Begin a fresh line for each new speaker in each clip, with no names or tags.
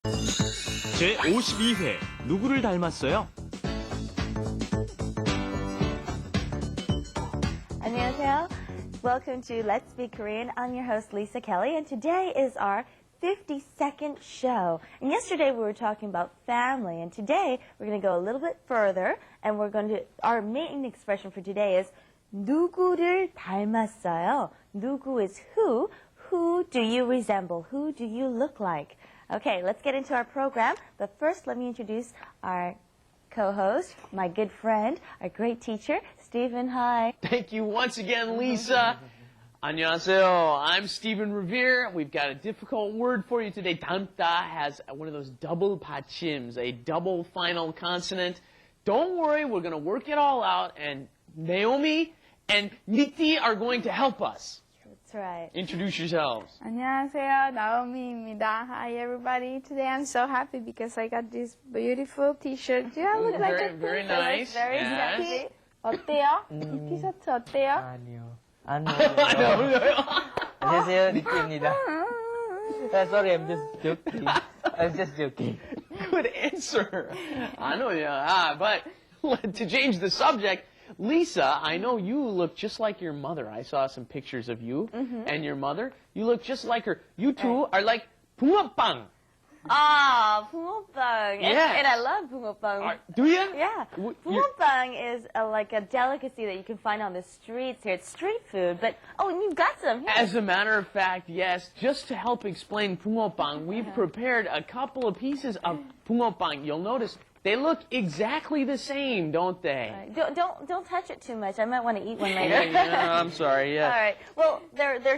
제52회 누구를 닮았어요?
안녕하세요. Welcome to Let's Speak Korean. I'm your host Lisa Kelley, and today is our 52nd show. And yesterday we were talking about family, and today we're going to go a little bit further, and our main expression for today is 누구를 닮았어요? 누구 is who. Who do you resemble? Who do you look like? Okay, let's get into our program. But first, let me introduce our co-host, my good friend, our great teacher, Stephen. Hi.
Thank you once again, Lisa. 안녕하세요. I'm Stephen Revere. We've got a difficult word for you today. 닮다 has one of those double 받침s, a double final consonant. Don't worry, we're going to work it all out, and Naomi and Niti are going to help us.
That's right.
Introduce yourselves.
안녕하세요, 나오미입니다. Hi, everybody. Today I'm so happy because I got this beautiful T-shirt. Do I look like a
Very nice.
Very
Yes.
sexy.
어때요? 이 티셔츠 어때요?
아니요. 안 어울려요. 안녕하세요, 니키입니다. Sorry, I'm just joking. I'm just joking.
Good answer. I know, yeah. But to change the subject, Lisa, I know you look just like your mother. I saw some pictures of you and your mother. You look just like her. You two are like 붕어빵.
Ah, 붕어빵.
Yeah.
And I love 붕어빵.
Do you?
Yeah. 붕어빵 is like a delicacy that you can find on the streets here. It's street food, but, and you've got some here.
As a matter of fact, yes. Just to help explain 붕어빵, we've prepared a couple of pieces of 붕어빵. You'll notice they look exactly the same, don't they?
Don't touch it too much. I might want to eat one later.
Yeah, I'm sorry, yeah.
All right. Well, they're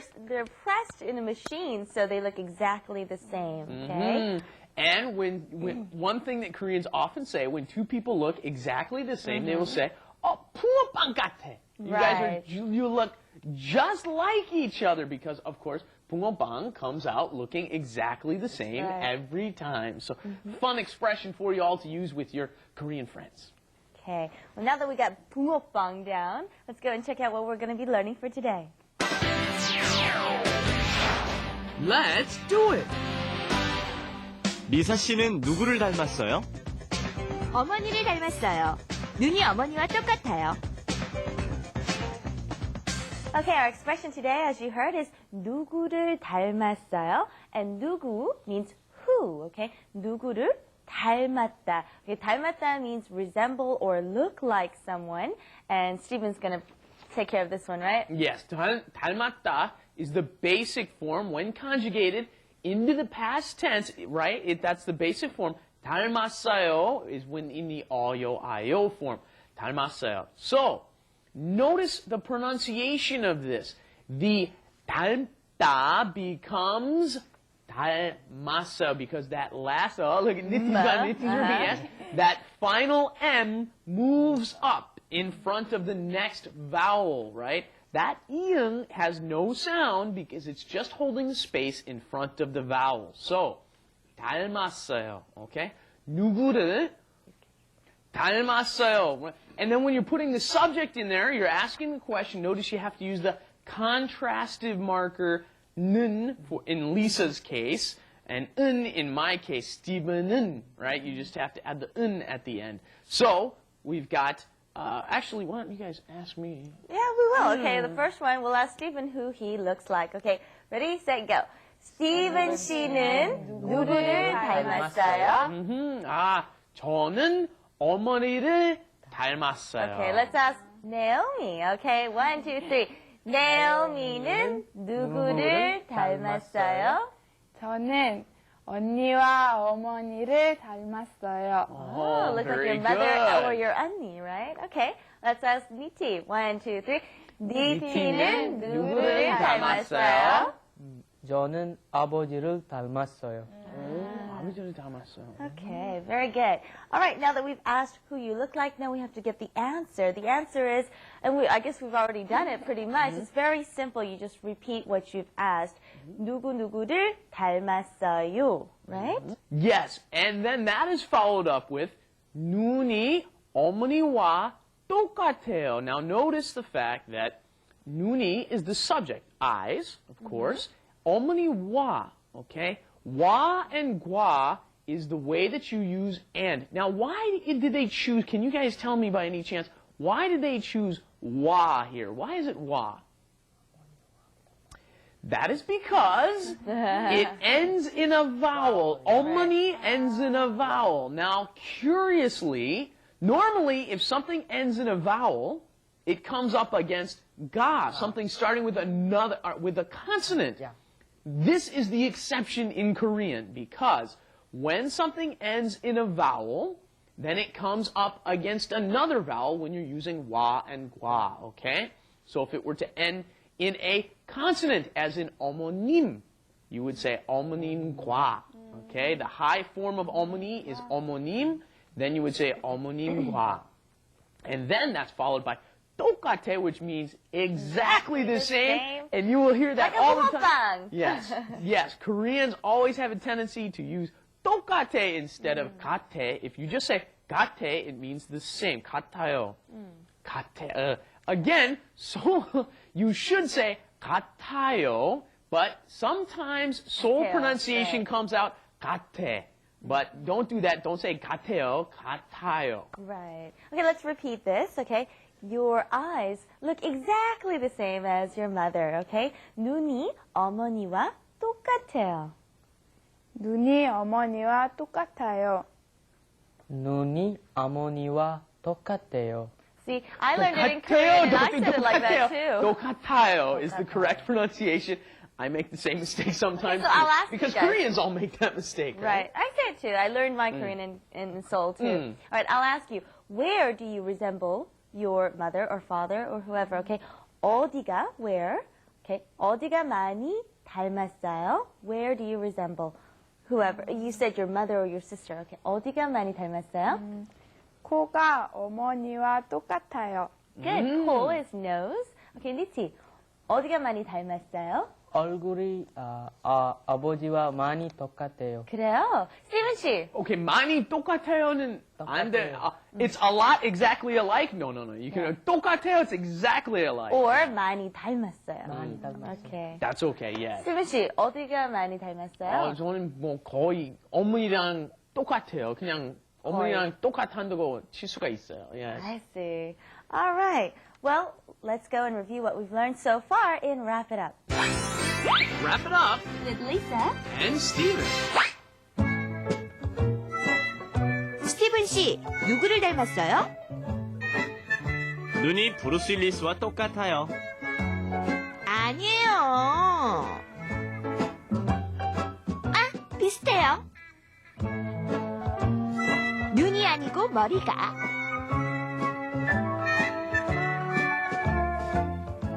pressed in a machine, so they look exactly the same. Okay.
And when one thing that Koreans often say, when two people look exactly the same, they will say, "Oh, 붕어빵 같아." You look just like each other because, of course, 붕어빵 comes out looking exactly the same every time. So, fun expression for you all to use with your Korean friends.
Okay. Well, now that we got 붕어빵 down, let's go and check out what we're going to be learning for today.
Let's do it!
리사 씨는 누구를 닮았어요?
어머니를 닮았어요. 눈이 어머니와 똑같아요.
Okay, our expression today, as you heard, is 누구를 닮았어요. And 누구 means who, okay? 누구를 닮았다. Okay, 닮았다 means resemble or look like someone. And Stephen's going to take care of this one, right?
Yes, 닮았다 is the basic form when conjugated into the past tense, right? That's the basic form. 닮았어요 is when in the 어요, 아요 form. 닮았어요. So, notice the pronunciation of this. The 닮다 becomes 닮았어요 because that last, look at Niti's yes, that final M moves up in front of the next vowel, right? That iung has no sound because it's just holding the space in front of the vowel. So, 닮았어요, okay? 누구를 닮았어요. And then when you're putting the subject in there, you're asking the question. Notice you have to use the contrastive marker 는 in Lisa's case, and 은 in my case, Stephen은, right? You just have to add the 은 at the end. So, we've got, actually, why don't you guys ask me?
Yeah, we will. Okay, the first one, we'll ask Stephen who he looks like. Okay, ready, set, go. Stephen 씨는 누구를 닮았어요?
저는 어머니를 닮았어요.
Okay, let's ask Naomi. Okay, 1, 2, 3. Naomi는 누구를 닮았어요?
저는 언니와 어머니를 닮았어요.
Oh, looks like your
very
mother
good.
or your auntie, right? Okay, let's ask Niti. 1, 2, 3. 니티는 누구를 닮았어요?
저는 아버지를 닮았어요.
아버지를 닮았어요.
Okay, very good. All right, now that we've asked who you look like, now we have to get the answer. The answer is, and I guess we've already done it pretty much. It's very simple. You just repeat what you've asked. 누구를 닮았어요, right?
Yes, and then that is followed up with 눈이 어머니와 똑같아요. Now notice the fact that 눈이 is the subject, eyes, of course. 어머니와, okay? 와 and 과 is the way that you use and. Now, why did they choose, can you guys tell me by any chance, why did they choose wa here? Why is it wa? That is because it ends in a vowel. 어머니 ends in a vowel. Now, curiously, normally if something ends in a vowel, it comes up against ga, something starting with with a consonant.
Yeah.
This is the exception in Korean because when something ends in a vowel, then it comes up against another vowel when you're using wa and gwa, okay? So if it were to end in a consonant, as in 어머님, you would say 어머님 과, okay? The high form of 어머니 is 어머님, then you would say 어머님 과. And then that's followed by 똑같아요, which means exactly the same, and you will hear that
like
all
a
the time.
mukbang.
Yes, yes. Koreans always have a tendency to use 똑같아 instead of 같아. If you just say 같아, it means the same. 같아요. 같아. Again, so you should say 같아요, but sometimes Seoul
같아요,
pronunciation
right.
comes out 같아. But don't do that. Don't say 같아요. 같아요.
Right. Okay, let's repeat this, okay? Your eyes look exactly the same as your mother, okay? 눈이 어머니와 똑같아요.
눈이 어머니와 똑같아요.
눈이 어머니와 똑같아요.
See, I learned it in Korean and I said it like that too.
똑같아요 is the correct pronunciation. I make the same mistake sometimes
Okay, so I'll
too,
ask you
because
guys.
Koreans all make that mistake,
Right. I say it too. I learned my Korean in Seoul too. All right, I'll ask you, where do you resemble your mother or father or whoever, okay? 어디가, where? Okay. 어디가 많이 닮았어요? Where do you resemble whoever? You said your mother or your sister, okay? 어디가 많이 닮았어요?
코가 어머니와 똑같아요.
Good. 코 is nose. Okay, 리티. 어디가 많이 닮았어요?
얼굴이 아버지와 많이 똑같아요.
그래요. 스티븐 씨.
Okay, 많이 똑같아요는 안 돼. It's a lot exactly alike. No. You can 똑같아요. It's exactly alike.
or 많이 닮았어요.
많이 닮았어요.
Okay.
That's okay. Yeah.
스티븐 씨, 어디가 많이 닮았어요?
저는 뭐 거의 어머니랑 똑같아요. 그냥 어머니랑 똑같다고 칠 수가 있어요. Yes.
I see. All right. Well, let's go and review what we've learned so far in Wrap It Up.
Wrap it up
With Lisa.
and Steven.
스티븐 씨, 누구를 닮았어요?
눈이 브루스 윌리스와 똑같아요.
아니에요. 비슷해요. 눈이 아니고 머리가.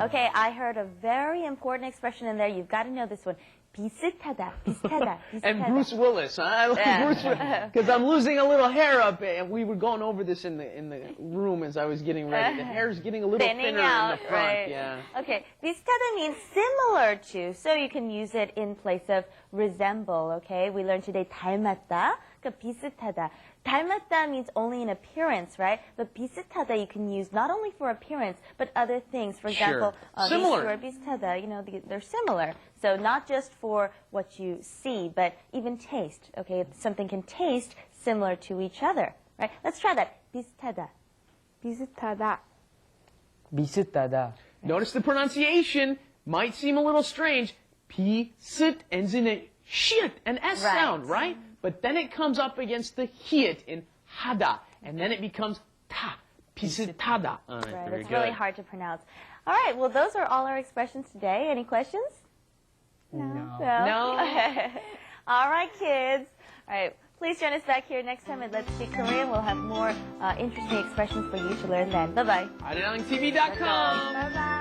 Okay, I heard a very important expression in there. You've got to know this one. 비슷하다, 비슷하다, 비슷하다.
And Bruce Willis. I like
Yeah.
Bruce Willis because I'm losing a little hair up, and we were going over this in the room as I was getting ready. The hair's getting a little
Thinning
thinner
out,
in the front.
right?
Yeah.
Okay, 비슷하다 means similar to, so you can use it in place of resemble, okay? We learned today 닮았다, 그러니까 비슷하다. 닮았다 means only in appearance, right? But 비슷하다 you can use not only for appearance, but other things. For example,
Similar.
these two are 비슷하다, you know, they're similar. So not just for what you see, but even taste, okay? Something can taste similar to each other, right? Let's try that. 비슷하다.
비슷하다.
비슷하다.
Notice the pronunciation might seem a little strange. 비슷 ends in a shit, an S
Right.
sound, right? But then it comes up against the hiat in hada, and then it becomes ta, 비슷하다.
Right,
Very
it's
good.
really hard to pronounce. All right, well, those are all our expressions today. Any questions?
No.
No.
All right, kids. All right, please join us back here next time at Let's Speak Korean. We'll have more interesting expressions for you to learn then. Bye-bye.
arirangtv.com.
Bye bye.